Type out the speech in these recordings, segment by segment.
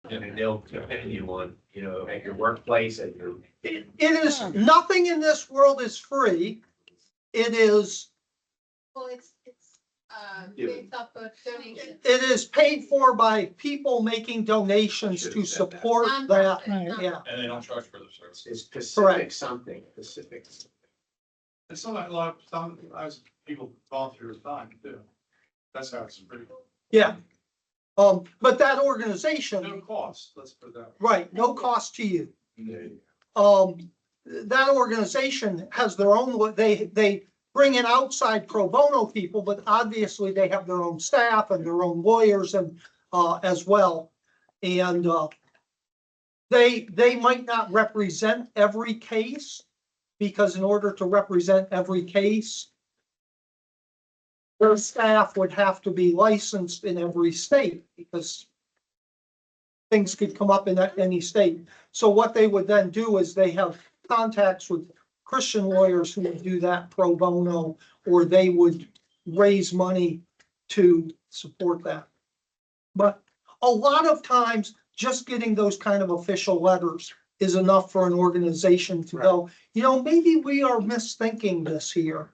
And they'll depend you on, at your workplace, at your. It is, nothing in this world is free. It is, Well, it's, based off of donations. it is paid for by people making donations to support that. Nonprofit, Yeah, And they don't charge for the service. It's Pacific Correct. something, Pacific. And sometimes people volunteer with time too. That's how it's pretty, yeah. But that organization, no cost, let's put that. right, no cost to you. way. That organization has their own, they bring in outside pro bono people, but obviously they have their own staff and their own lawyers and, as well. And, they might not represent every case, because in order to represent every case, their staff would have to be licensed in every state, because things could come up in any state. So what they would then do is they have contacts with Christian lawyers who would do that pro bono, or they would raise money to support that. But a lot of times, just getting those kind of official letters is enough for an organization to go, maybe we are misthinking this here.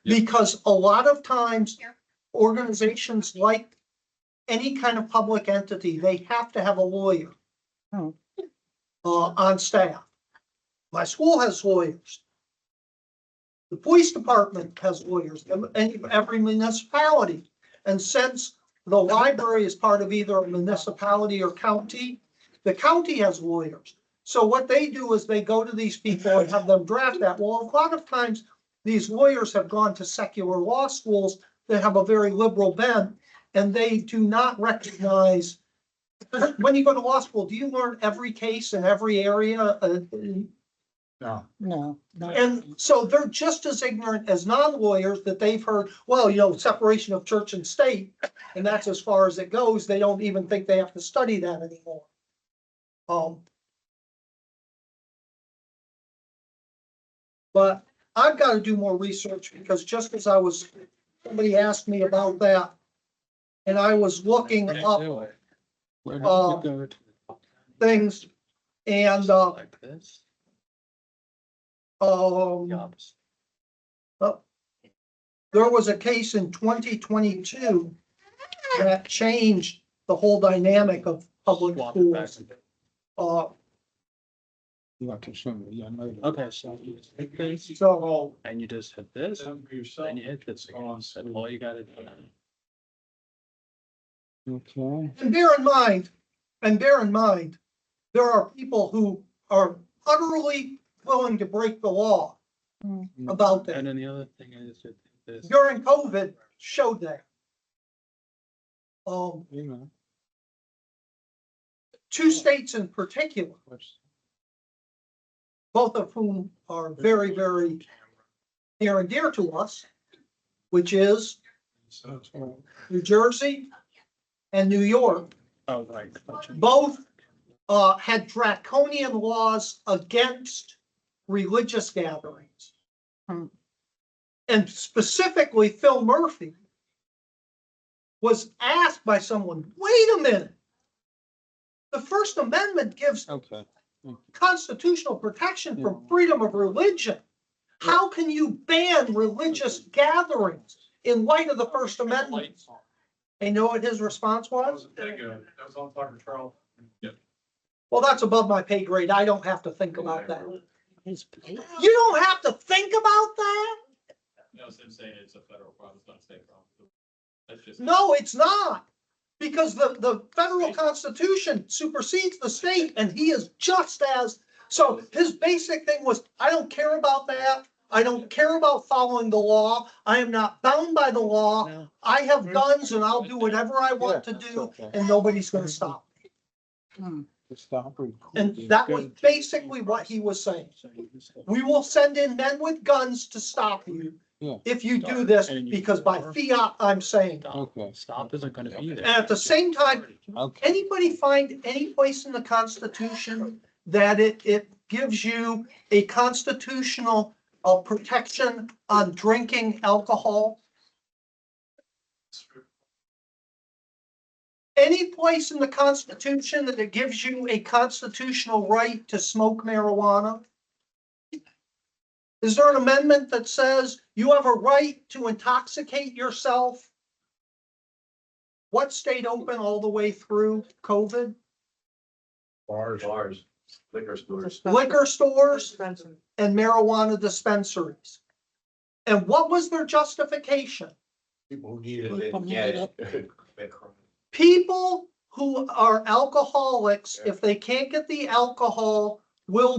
Because a lot of times, organizations like any kind of public entity, they have to have a lawyer on staff. My school has lawyers. The police department has lawyers, and every municipality. And since the library is part of either a municipality or county, the county has lawyers. So what they do is they go to these people and have them draft that. Well, a lot of times, these lawyers have gone to secular law schools that have a very liberal bent, and they do not recognize. When you go to law school, do you learn every case in every area? No. And so they're just as ignorant as non-lawyers that they've heard, well, separation of church and state, and that's as far as it goes. They don't even think they have to study that anymore. But I've got to do more research, because just as somebody asked me about that, and I was looking up things, and Like this. there was a case in 2022 that changed the whole dynamic of public schools. You have to show me, yeah, no. Okay, so you take this, So, and you just hit this, Then for yourself. then you hit this again, that's all you gotta do. Okay. and bear in mind, there are people who are utterly willing to break the law about that. And then the other thing is that this, During COVID, showed that. you know, Two states in particular, which, both of whom are very, very near and dear to us, which is New Jersey and New York. oh, right. Both had draconian laws against religious gatherings. And specifically, Phil Murphy was asked by someone, wait a minute. The First Amendment gives Okay. constitutional protection for freedom of religion. How can you ban religious gatherings in light of the First Amendment? And you know what his response That was was? a big, that was on Tucker Charles. Well, that's above my pay grade. I don't have to think about that. His You don't have to think about that? No, it's him saying it's a federal problem, it's not a state problem. That's just. No, it's not. Because the federal constitution supersedes the state, and he is just as, so his basic thing was, I don't care about that. I don't care about following the law. I am not bound by the law. No. I have guns and I'll do whatever I want to do, and nobody's gonna stop me. And that was basically what he was saying. We will send in men with guns to stop you Yeah. if you do this, because by fiat, I'm saying. Okay. Stop isn't gonna be And there. at the same time, Okay. anybody find any place in the Constitution that it gives you a constitutional protection on drinking alcohol? any place in the Constitution that it gives you a constitutional right to smoke marijuana? Is there an amendment that says you have a right to intoxicate yourself? What stayed open all the way through COVID? Bars, liquor stores. Liquor stores and marijuana dispensaries. And what was their justification? People who need it. People didn't get it. People who are alcoholics, if they can't get the alcohol, will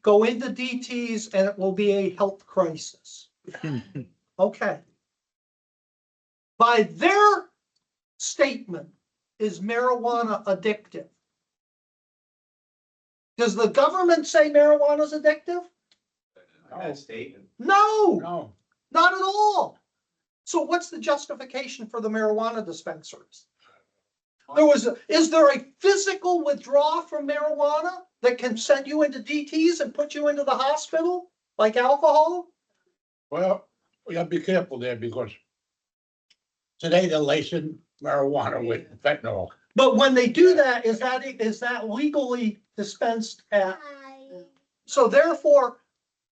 go into DTs and it will be a health crisis. Okay. By their statement, is marijuana addictive? Does the government say marijuana is addictive? That statement. No, No, not at all. So what's the justification for the marijuana dispensaries? Is there a physical withdrawal from marijuana that can send you into DTs and put you into the hospital like alcohol? well, we gotta be careful there because today they're lacing marijuana with fentanyl. But when they do that, is that legally dispensed at? So therefore,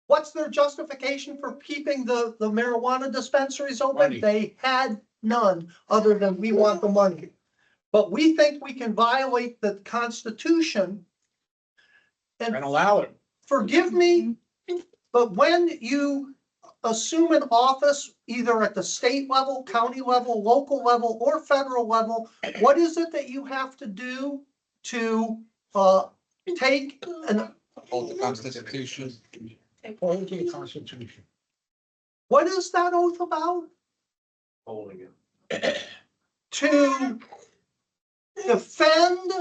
what's their justification for keeping the marijuana dispensaries open? Money. They had none other than we want the money. But we think we can violate the Constitution. And allow it. Forgive me, but when you assume an office, either at the state level, county level, local level, or federal level, what is it that you have to do to take an, Hold the Constitution. Hold the Constitution. what is that oath about? Holding it. To defend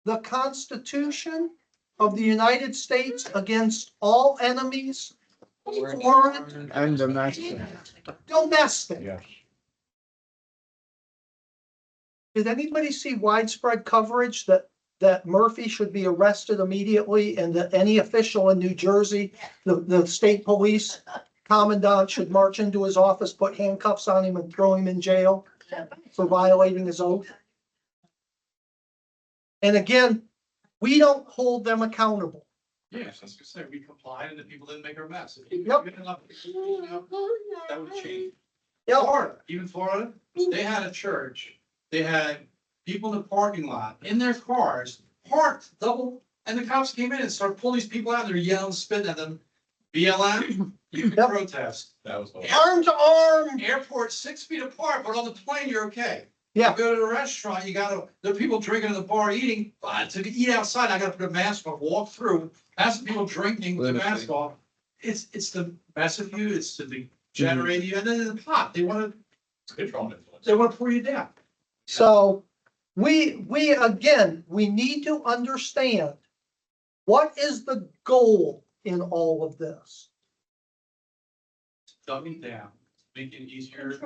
the Constitution of the United States against all enemies, foreign, And domestic. domestic. Yes. Did anybody see widespread coverage that Murphy should be arrested immediately and that any official in New Jersey, the state police commandant should march into his office, put handcuffs on him and throw him in jail for violating his oath? And again, we don't hold them accountable. Yes, I was gonna say, we complied and the people didn't make our mess. If you Yep. get enough people, you know, that would change. Yeah, Florida, even Florida, they had a church, they had people in the parking lot, in their cars, parked double, and the cops came in and started pulling these people out, they're yelling, spitting at them. BLM, you can Yep. protest. That was. arm to arm. Airport 6 feet apart, but on the plane, you're okay. Yeah. You go to the restaurant, there are people drinking in the bar eating, to eat outside, I gotta put a mask on, walk through, have some people drinking with the mask off. It's to mess with you, it's to degenerate you, and then in the pot, they wanna pour you down. So we again, we need to understand what is the goal in all of this? Dumbing down, make it easier.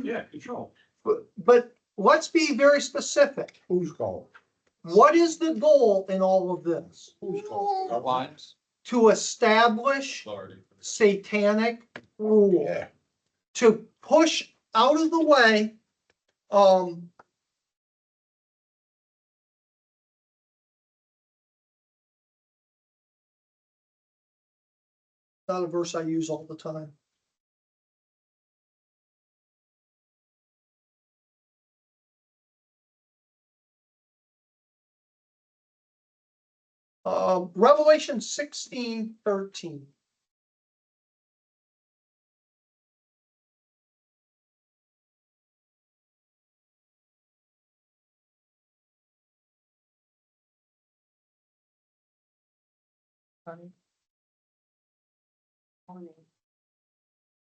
Yeah, control. But let's be very specific. Who's called? What is the goal in all of this? Who's called? Our lives. To establish satanic rule, Yeah. to push out of the way, not a verse I use all the time. Revelation 16:13.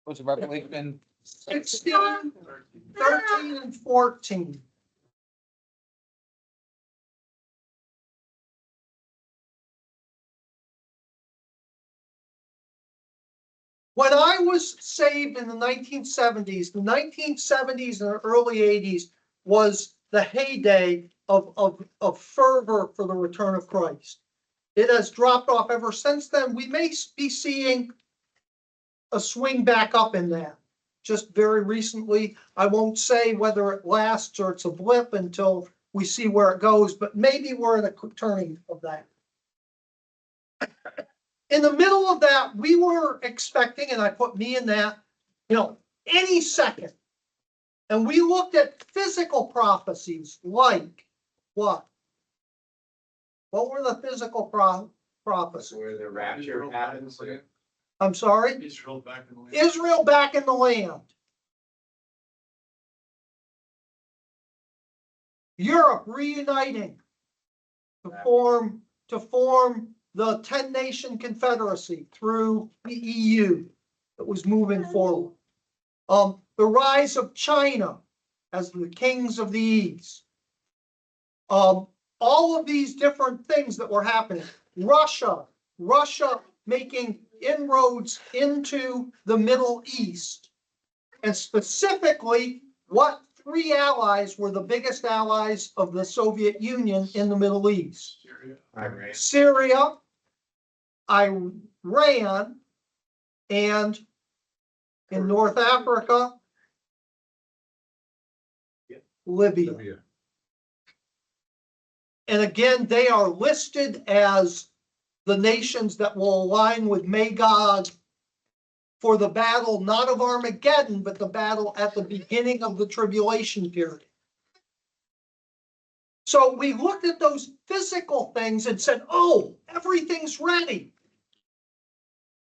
What's the Revelation? 16, 13, and 14. When I was saved in the 1970s, the 1970s and the early 80s was the heyday of fervor for the return of Christ. It has dropped off ever since then. We may be seeing a swing back up in that. just very recently. I won't say whether it lasts or it's a blip until we see where it goes, but maybe we're at a turning of that. In the middle of that, we were expecting, and I put me in that, any second. And we looked at physical prophecies like what? What were the physical prophecies? Where the rapture happens. I'm sorry? Israel back in the land. Israel back in the land. Europe reuniting to form the 10-nation confederacy through the EU that was moving forward. The rise of China as the kings of the East. All of these different things that were happening. Russia making inroads into the Middle East. And specifically, what three allies were the biggest allies of the Soviet Union in the Middle East? Syria, Iran, and in North Africa, Libya. And again, they are listed as the nations that will align with Magog for the battle, not of Armageddon, but the battle at the beginning of the tribulation period. So we looked at those physical things and said, oh, everything's ready.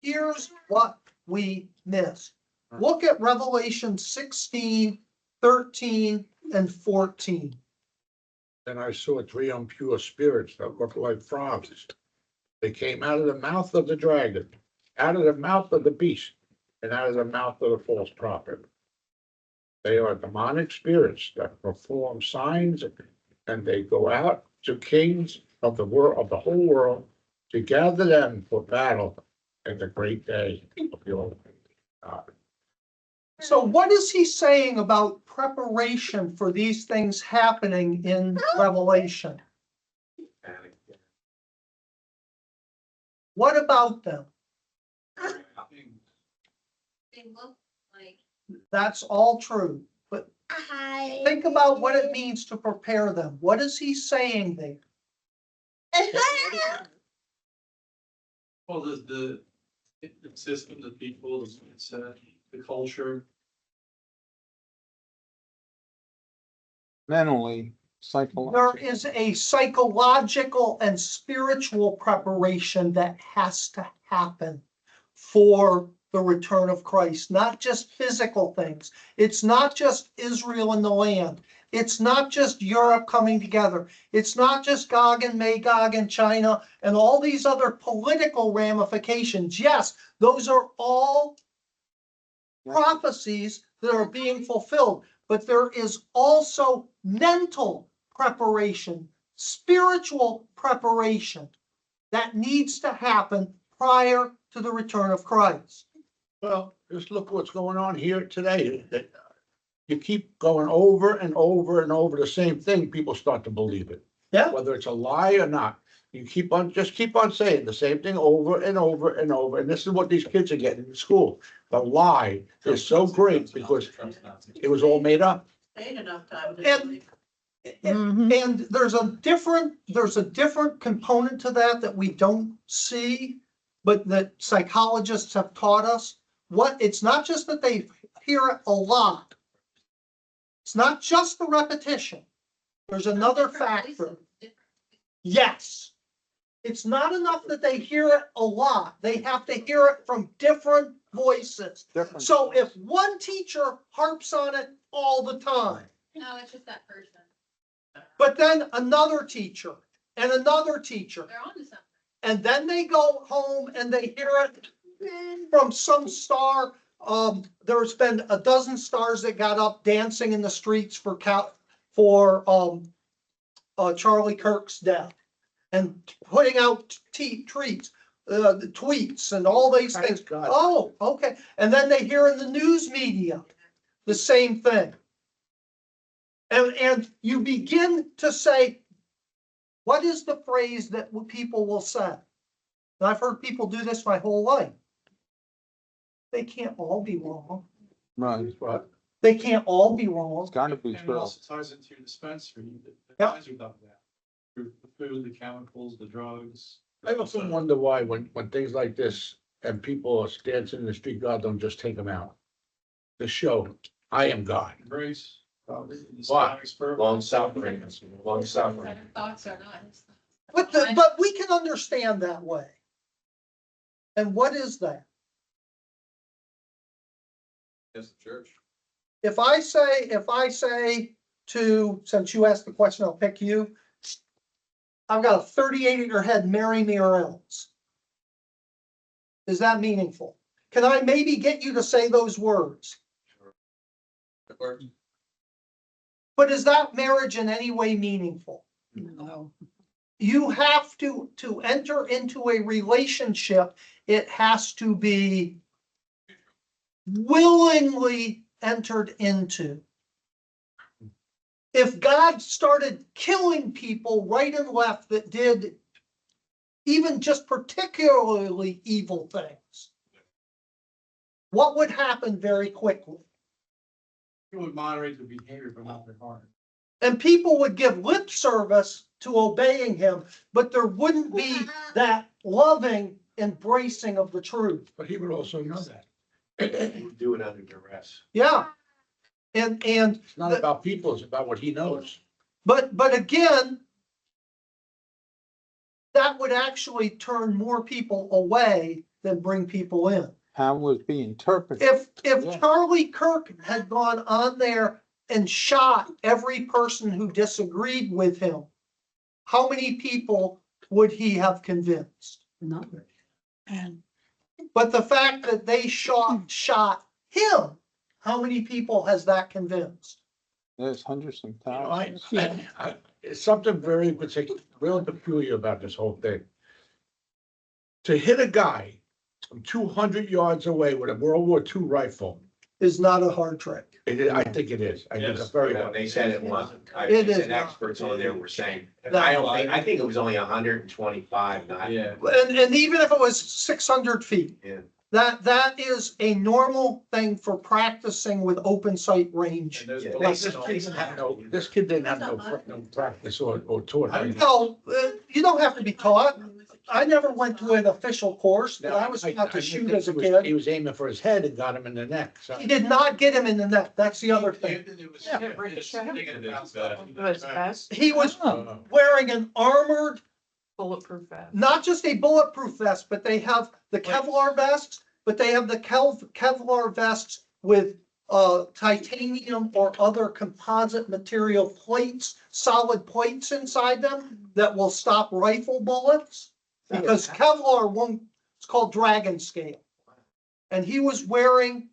Here's what we missed. Look at Revelation 16, 13, and 14. Then I saw three impure spirits that looked like frogs. They came out of the mouth of the dragon, out of the mouth of the beast, and out of the mouth of the false prophet. They are demonic spirits that perform signs, and they go out to kings of the world, of the whole world, to gather them for battle in the great day of the Lord God. So what is he saying about preparation for these things happening in Revelation? What about them? They look like. That's all true. But think about what it means to prepare them. What is he saying there? Well, the system, the people, the culture. Mentally, There psychologically. is a psychological and spiritual preparation that has to happen for the return of Christ, not just physical things. It's not just Israel and the land. It's not just Europe coming together. It's not just Gog and Magog and China and all these other political ramifications. Yes, those are all prophecies that are being fulfilled, but there is also mental preparation, spiritual preparation that needs to happen prior to the return of Christ. Well, just look what's going on here today. That you keep going over and over and over the same thing, people start to believe it. Yeah. Whether it's a lie or not, you keep on saying the same thing over and over and over. And this is what these kids are getting in school. The lie is so great because it was all made up. Ain't enough time to And- believe. And there's a different component to that we don't see, but that psychologists have taught us. It's not just that they hear it a lot. It's not just the repetition. There's another factor. Yes. It's not enough that they hear it a lot. They have to hear it from different voices. Different. So if one teacher harps on it all the time, No, it's just that person. but then another teacher and another teacher, They're on to something. and then they go home and they hear it from some star. There's been a dozen stars that got up dancing in the streets for Charlie Kirk's death and putting out tweets and all these things. God. Oh, okay. And then they hear in the news media the same thing. And you begin to say, what is the phrase that people will say? And I've heard people do this my whole life. They can't all be wrong. Right, But They can't all be wrong. it's gotta be And it true. also ties into your dispensary, the Yeah. guys who've done that. The food, the chemicals, the drugs. I often wonder why when things like this and people are dancing in the street, God don't just take them out. To show, I am God. Grace. Why? Long suffering, long suffering. Their thoughts are not his thoughts. But we can understand that way. And what is that? Yes, the church. If I say to, since you asked the question, I'll pick you. I've got a 38-acre head, marry me or else. Is that meaningful? Can I maybe get you to say those words? But is that marriage in any way meaningful? No. You have to enter into a relationship, it has to be willingly entered into. If God started killing people right and left that did even just particularly evil things, what would happen very quickly? You would moderate their behavior, but not their heart. And people would give lip service to obeying him, but there wouldn't be that loving embracing of the truth. But he would also know that. Do it under duress. Yeah. And It's not about people, it's about what he knows. but again, that would actually turn more people away than bring people in. How was being interpreted? If Yeah. Charlie Kirk had gone on there and shot every person who disagreed with him, how many people would he have convinced? None. And But the fact that they shot him, how many people has that convinced? There's hundreds of You know, thousands. it's something very particular, real peculiar about this whole thing. To hit a guy from 200 yards away with a World War II rifle, Is not a hard trick. I think it is. I think it's Yes. very. They said it wasn't. It They is said not. experts on there were saying, No. I think it was only 125, not. Yeah. And even if it was 600 feet, Yeah. that is a normal thing for practicing with open sight range. And those Yeah. bullets This don't- kid didn't have this kid didn't have no practice or taught. I- No, you don't have to be taught. I never went to an official course, but I was taught to shoot as a He kid. was aiming for his head and got him in the neck, so. He did not get him in the neck. That's the other thing. It was- Yeah, it's ricochet. thinking about stuff. was best He was Oh. wearing an armored, bulletproof vest. not just a bulletproof vest, but they have the Kevlar vests, but they have the Kevlar vests with titanium or other composite material plates, solid plates inside them that will stop rifle bullets. Because Kevlar won't, it's called dragon scale. And he was wearing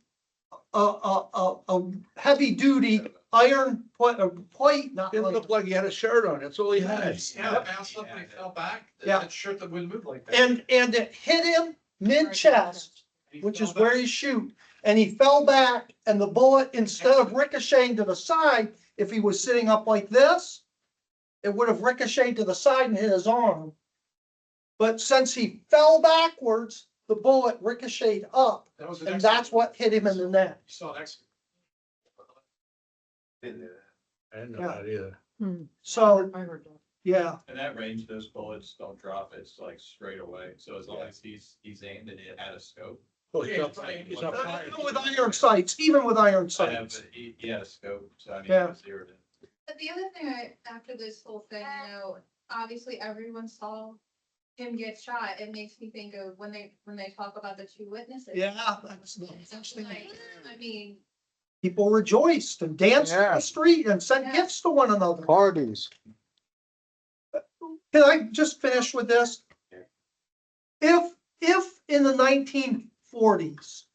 a heavy duty iron plate, not Didn't like, look like he had a shirt on, that's all he had. Yeah, it bounced up when he fell back. Yeah. That shirt that wouldn't move like that. and it hit him mid-chest, He which fell is where back. you shoot. And he fell back and the bullet, instead of ricocheting to the side, if he was sitting up like this, it would have ricocheted to the side and hit his arm. But since he fell backwards, the bullet ricocheted up, That was an and excellent- that's what hit him in the neck. You saw an excellent. Didn't do that. I didn't know that either. So, I heard that. yeah, In that range, those bullets don't drop, it's like straight away, so as long as he's aimed and it had a scope. Oh, he's Yeah, up- he's but- up high. even with iron sights, even with iron Yeah, sights. but he had a scope, so I mean, Yeah. it was zeroed in. But the other thing, after this whole thing, obviously everyone saw him get shot. It makes me think of when they talk about the two witnesses. Yeah, that's the It's like, I mean, people rejoiced and danced in Yeah. the street and sent Yeah. gifts to one another. Parties. Can I just finish with this? If in the 1940s,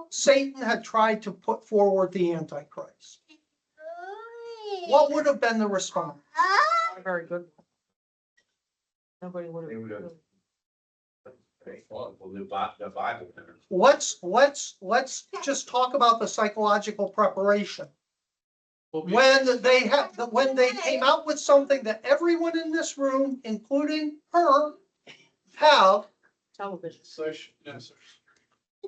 Satan had tried to put forward the Antichrist, what would have been the response? A very good one. Nobody would They would've- have. They fought the Bible. Let's just talk about the psychological preparation. When they came out with something that everyone in this room, including her, have, Television. Social, no, social.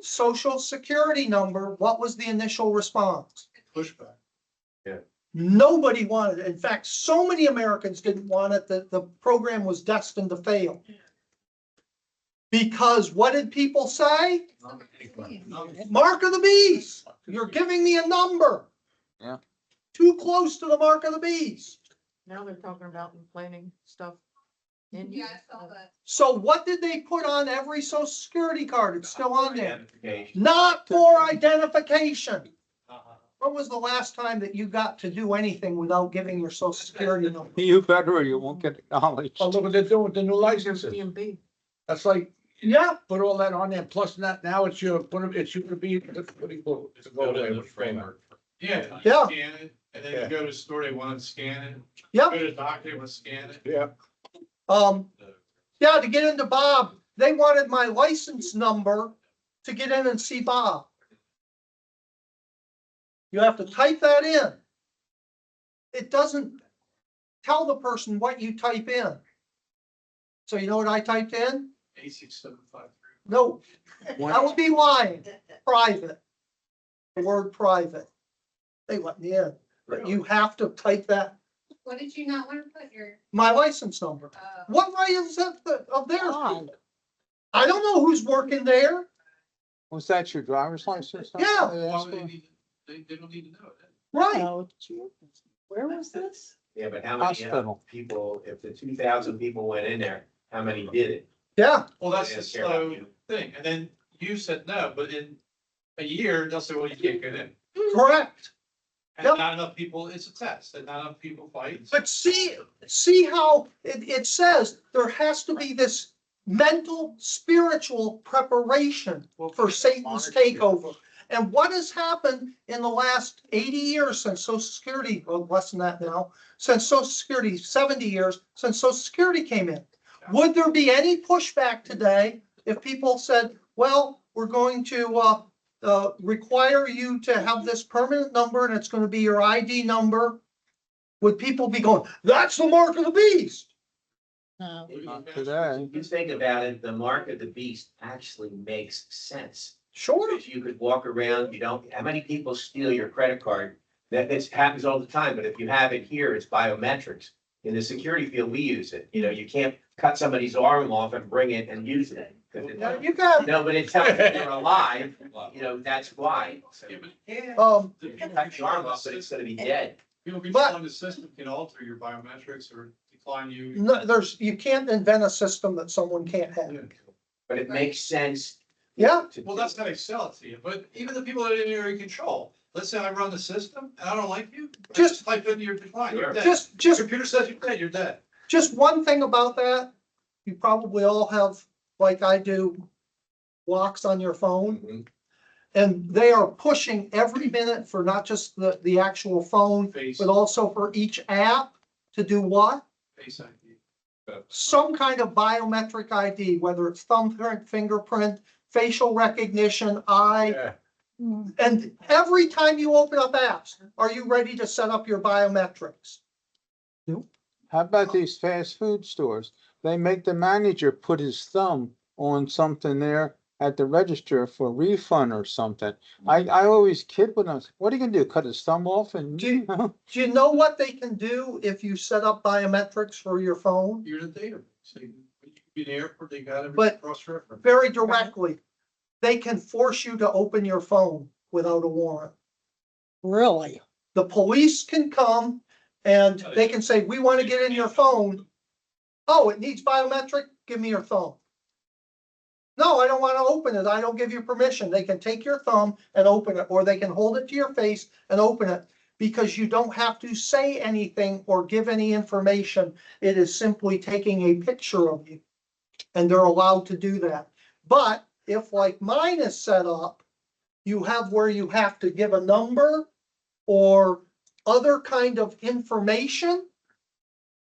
social security number, what was the initial response? Pushback. Nobody wanted it. In fact, so many Americans didn't want it that the program was destined to fail. Because what did people say? Mark of the beast. You're giving me a number. Yeah. Too close to the mark of the beast. Now they're talking about implanting stuff in you. Yeah, I saw that. So what did they put on every social security card? It's still on there. Identification. Not for identification. When was the last time that you got to do anything without giving your social security number? You better or you won't get acknowledged. Oh, look what they're doing with the new licenses. DMV. That's like, Yeah, put all that on there, plus that, now it's your, it's your, what do you call it? It's built in the framework. Yeah. Yeah. Scan it, and then you go to the store, they want to scan it. Yep. Go to the doctor, they want to scan it. Yeah, yeah, to get into Bob, they wanted my license number to get in and see Bob. You have to type that in. It doesn't tell the person what you type in. So you know what I typed in? 86753. No, that would be lying. Private. The word private. They let me in, but you have to type that, What did you not want to put your, my license number. What right is that of theirs? I don't know who's working there. Was that your driver's license? Yeah. Why would they need, they don't need to know it. Right. Where was this? Yeah, but how many Hospital. people, if the 2,000 people went in there, how many did it? Yeah. Well, that's Yeah, the care about slow you. thing, and then you said no, but in a year, they'll say, well, you can't get in. Correct. And Yep. not enough people, it's a test, and not enough people fight. But see how it says there has to be this mental, spiritual preparation for Satan's takeover. And what has happened in the last 80 years since Social Security, well, less than that now, since Social Security, 70 years since Social Security came in? Would there be any pushback today if people said, well, we're going to require you to have this permanent number and it's going to be your ID number? Would people be going, that's the mark of the beast? Not today. If you think about it, the mark of the beast actually makes sense. Sure. Because you could walk around, you don't, how many people steal your credit card? This happens all the time, but if you have it here, it's biometrics. In the security field, we use it. You know, you can't cut somebody's arm off and bring it and use it. 'Cause it- Now, you got, No, but it tells you they're alive, you know, that's why. So, Yeah, um, you can cut the arm off, but it's gonna be dead. People But- controlling the system can alter your biometrics or decline you. no, you can't invent a system that someone can't have. But it makes sense. Yeah, to Well, do. that's how they sell it to you, but even the people that are in control, let's say I run the system and I don't like you, just type in your decline, you're dead. just Computer says you're dead, you're dead. Just one thing about that, you probably all have, like I do, locks on your phone. Mhm. And they are pushing every minute for not just the actual phone, Face, but also for each app to do what? face ID. Some kind of biometric ID, whether it's thumbprint, fingerprint, facial recognition, eye. yeah. And every time you open up apps, are you ready to set up your biometrics? How about these fast food stores? They make the manager put his thumb on something there at the register for refund or something. I always kid with them, what are you gonna do, cut his thumb off and? Do you know what they can do if you set up biometrics for your phone? You're in the database, so you can be in the airport, they got But- it cross-reference. Very directly. They can force you to open your phone without a warrant. Really? The police can come and they can say, we want to get in your phone. Oh, it needs biometric? Give me your thumb. No, I don't want to open it. I don't give you permission. They can take your thumb and open it, or they can hold it to your face and open it, because you don't have to say anything or give any information. It is simply taking a picture of you. And they're allowed to do that. But if, like mine is set up, you have where you have to give a number or other kind of information,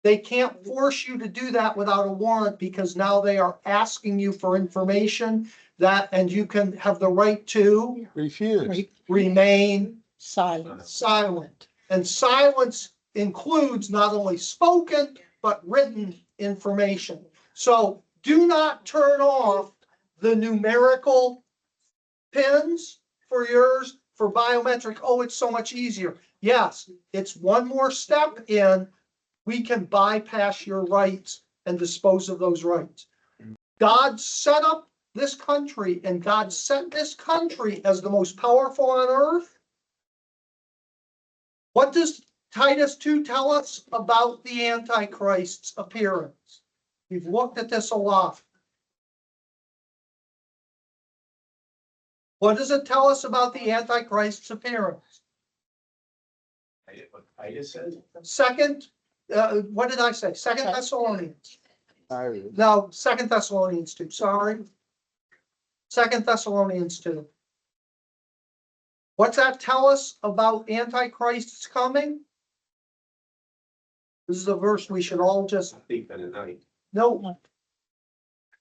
they can't force you to do that without a warrant, because now they are asking you for information that, and you can have the right to Refuse. remain Silent. And silence includes not only spoken, but written information. So do not turn off the numerical pins for yours for biometric. Oh, it's so much easier. Yes, it's one more step in. We can bypass your rights and dispose of those rights. God set up this country, and God set this country as the most powerful on earth. What does Titus 2 tell us about the Antichrist's appearance? We've looked at this a lot. What does it tell us about the Antichrist's appearance? What Titus says? Second, what did I say? Second Thessalonians. Titus. No, Second Thessalonians 2, sorry. Second Thessalonians 2. What's that tell us about Antichrist's coming? This is a verse we should all just, Thief in the night. no,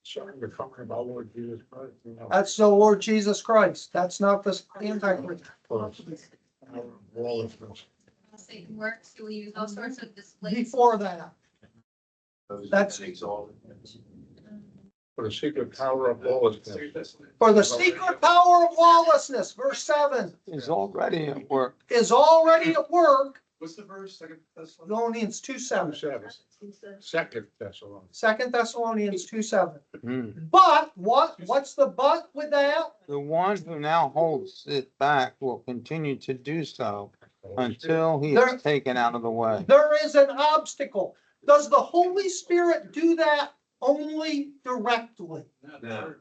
Sorry, we're talking about Lord Jesus Christ. You know. that's the Lord Jesus Christ. That's not the Antichrist. Lawlessness. Satan works to use all sorts of displays. Before that, Those That's- that exalt. For the secret power of lawlessness. for the secret power of lawlessness, verse 7, Is already at work. is already at work. What's the verse, Second Thessalonians? Thessalonians 2:7. 2:7. Second Thessalonians. Second Thessalonians 2:7. Mm. But what's the but with that? The one who now holds it back will continue to do so until he There- is taken out of the way. There is an obstacle. Does the Holy Spirit do that only directly? No.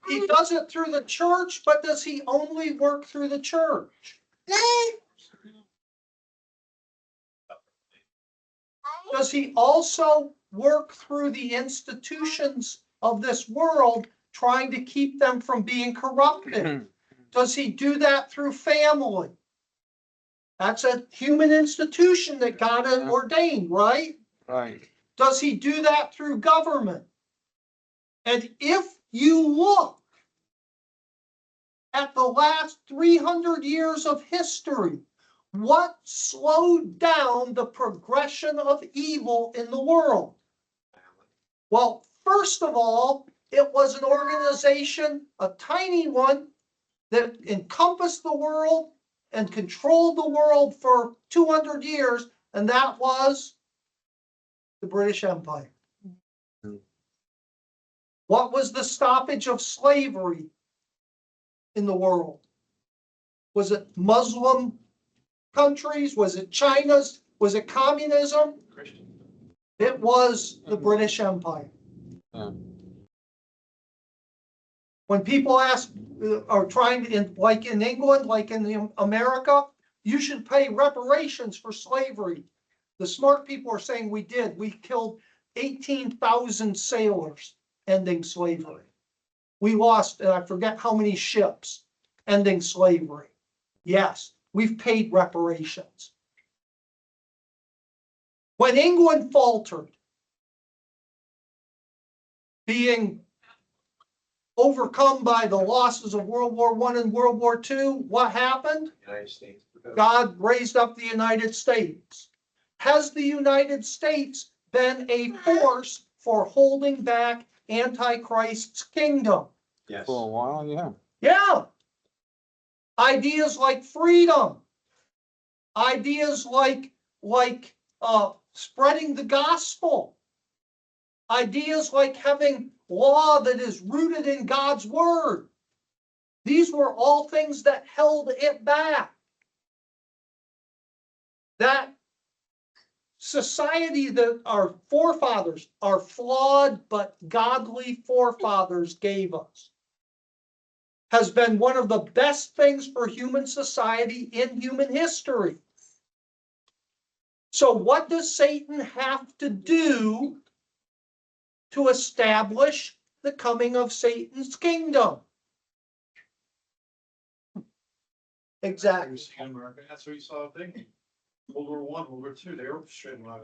He does it through the church, but does he only work through the church? Does he also work through the institutions of this world, trying to keep them from being corrupted? Does he do that through family? That's a human institution that God had ordained, right? Right. Does he do that through government? And if you look at the last 300 years of history, what slowed down the progression of evil in the world? Well, first of all, it was an organization, a tiny one, that encompassed the world and controlled the world for 200 years, and that was the British Empire. What was the stoppage of slavery in the world? Was it Muslim countries? Was it China's? Was it communism? Christian. It was the British Empire. Yeah. When people ask, are trying to, like in England, like in America, you should pay reparations for slavery. The smart people are saying we did. We killed 18,000 sailors ending slavery. We lost, I forget how many ships ending slavery. Yes, we've paid reparations. When England faltered, being overcome by the losses of World War I and World War II, what happened? United States. God raised up the United States. Has the United States been a force for holding back Antichrist's kingdom? Yes. For a while, yeah. Yeah. Ideas like freedom, ideas like spreading the gospel, ideas like having law that is rooted in God's word. These were all things that held it back. That society that our forefathers, our flawed but godly forefathers gave us, has been one of the best things for human society in human history. So what does Satan have to do to establish the coming of Satan's kingdom? Exactly. In America, that's what you saw thinking. World War I, World War II, they were straight line.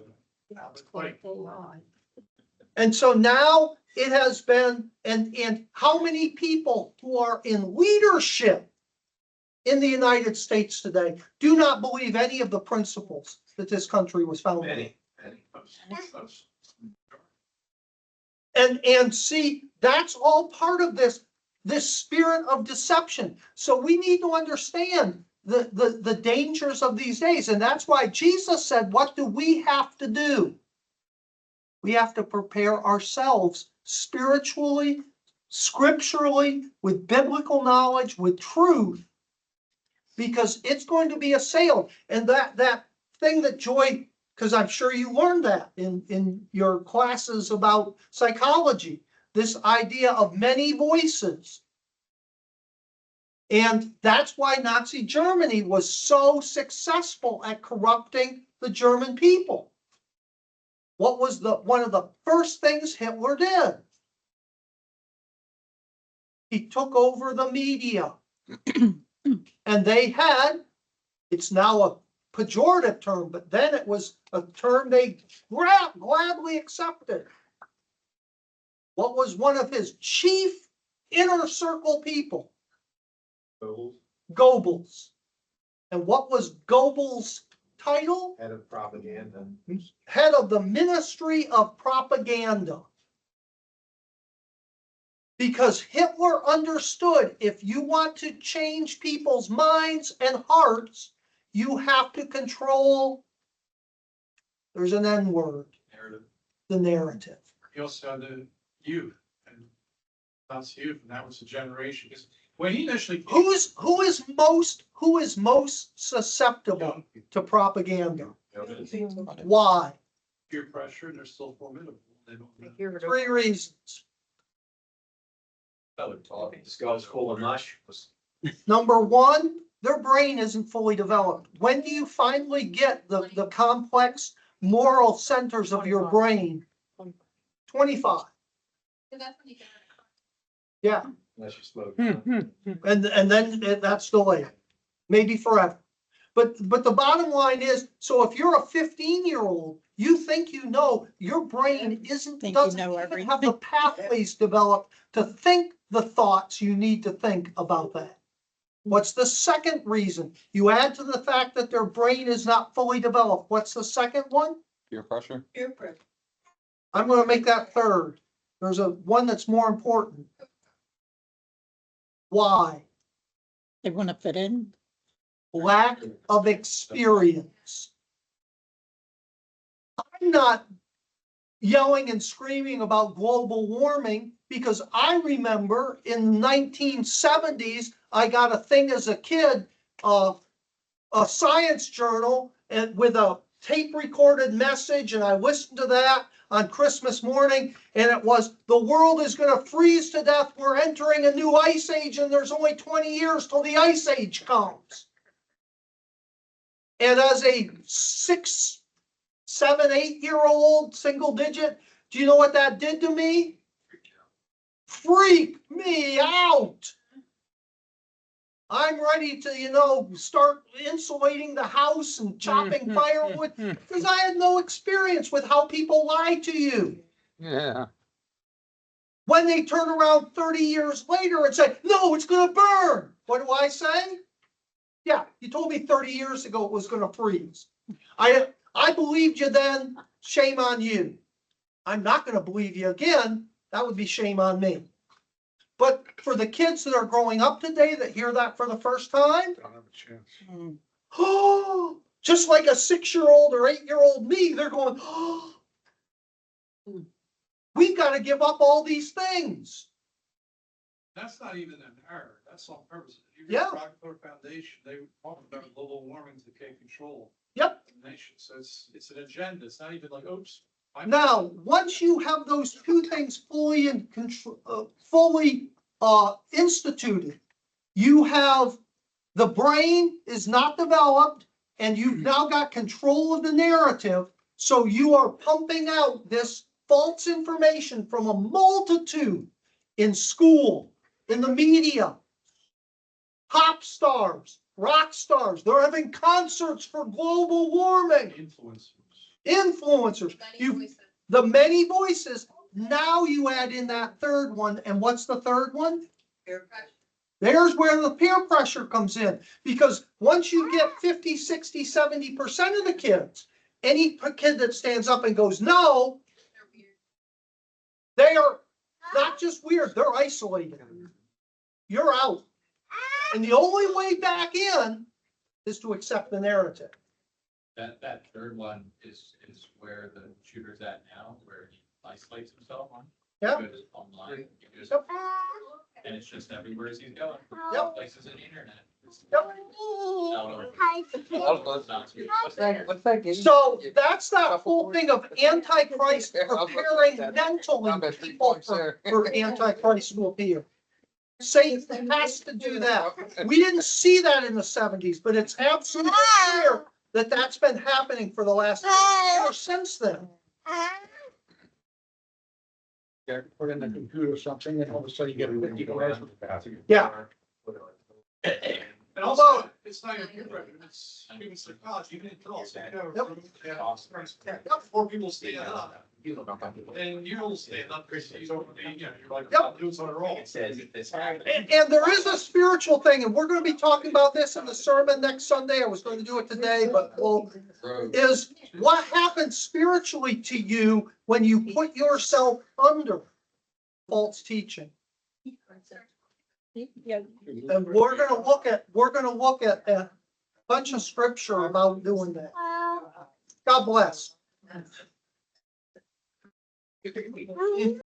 And so now it has been, and how many people who are in leadership in the United States today do not believe any of the principles that this country was founded on? Many. And see, that's all part of this. this spirit of deception. So we need to understand the dangers of these days. And that's why Jesus said, what do we have to do? We have to prepare ourselves spiritually, scripturally, with biblical knowledge, with truth, because it's going to be assailed. And that thing that Joy, because I'm sure you learned that in your classes about psychology, this idea of many voices. And that's why Nazi Germany was so successful at corrupting the German people. What was one of the first things Hitler did? He took over the media. And they had, it's now a pejorative term, but then it was a term they gladly accepted. What was one of his chief inner circle people? Goebbels. And what was Goebbels' title? Head of propaganda. Head of the Ministry of Propaganda. Because Hitler understood, if you want to change people's minds and hearts, you have to control, there's an N word, Narrative. the narrative. He also had the youth, and that's youth, and that was the generation, because when he initially. Who is most susceptible to propaganda? Why? Peer pressure, they're still formidable. They don't. Hear it. 3 reasons. Fellow talking, this guy's full of mush. Number 1, their brain isn't fully developed. When do you finally get the complex moral centers of your brain? 25. So that's when you get. Yeah. Unless you smoke. And then that's delayed, maybe forever. But the bottom line is, so if you're a 15-year-old, you think you know, your brain doesn't even have the pathways developed to think the thoughts you need to think about that. What's the second reason? You add to the fact that their brain is not fully developed. What's the second one? Peer pressure? Peer pressure. I'm going to make that third. There's one that's more important. Why? They want to fit in. Lack of experience. I'm not yelling and screaming about global warming because I remember in 1970s, I got a thing as a kid, a science journal and with a tape recorded message, and I listened to that on Christmas morning, and it was, the world is going to freeze to death. We're entering a new ice age, and there's only 20 years till the ice age comes. And as a 6, 7, 8-year-old single digit, do you know what that did to me? Freak me out. I'm ready to, start insulating the house and chopping firewood because I had no experience with how people lie to you. Yeah. When they turn around 30 years later and say, no, it's going to burn. What do I say? Yeah, you told me 30 years ago it was going to freeze. I believed you then. Shame on you. I'm not going to believe you again. That would be shame on me. But for the kids that are growing up today that hear that for the first time, Don't have a chance. oh, just like a 6-year-old or 8-year-old me, they're going, oh, we've got to give up all these things. That's not even an error, that's on purpose. If you read Yeah. the Rockefeller Foundation, they talk about global warming to take control. Yep. of the nation, so it's an agenda, it's not even like, oops. Now, once you have those two things fully in control, instituted, you have the brain is not developed, and you've now got control of the narrative. So you are pumping out this false information from a multitude in school, in the media, pop stars, rock stars. They're having concerts for global warming. Influencers. The many voices. Now you add in that third one. And what's the third one? Peer pressure. There's where the peer pressure comes in. Because once you get 50, 60, 70% of the kids, any kid that stands up and goes, no, They're weird. they are not just weird, they're isolated. you're out. And the only way back in is to accept the narrative. That third one is where the shooter's at now, where he isolates himself on. Yeah. He goes online, he goes- Yep. and it's just everywhere as he's going. Yep. Places on the internet. Yep. What's that game? So that's that whole thing of Antichrist preparing mentally people for Antichrist to appear. Satan has to do that. We didn't see that in the 70s, but it's absolutely clear that that's been happening for the last year since then. Put in the computer something and all of a sudden you get 50 grand. Yeah. And also, it's not even humor, it's human psychology, even in adults. Before people stand up, and you'll stand up, because you're like, Yep. I'm doing something wrong. It says if this happens. And there is a spiritual thing, and we're gonna be talking about this in the sermon next Sunday. I was going to do it today, but is what happens spiritually to you when you put yourself under false teaching. Yeah. And we're gonna look at a bunch of scripture about doing that. God bless.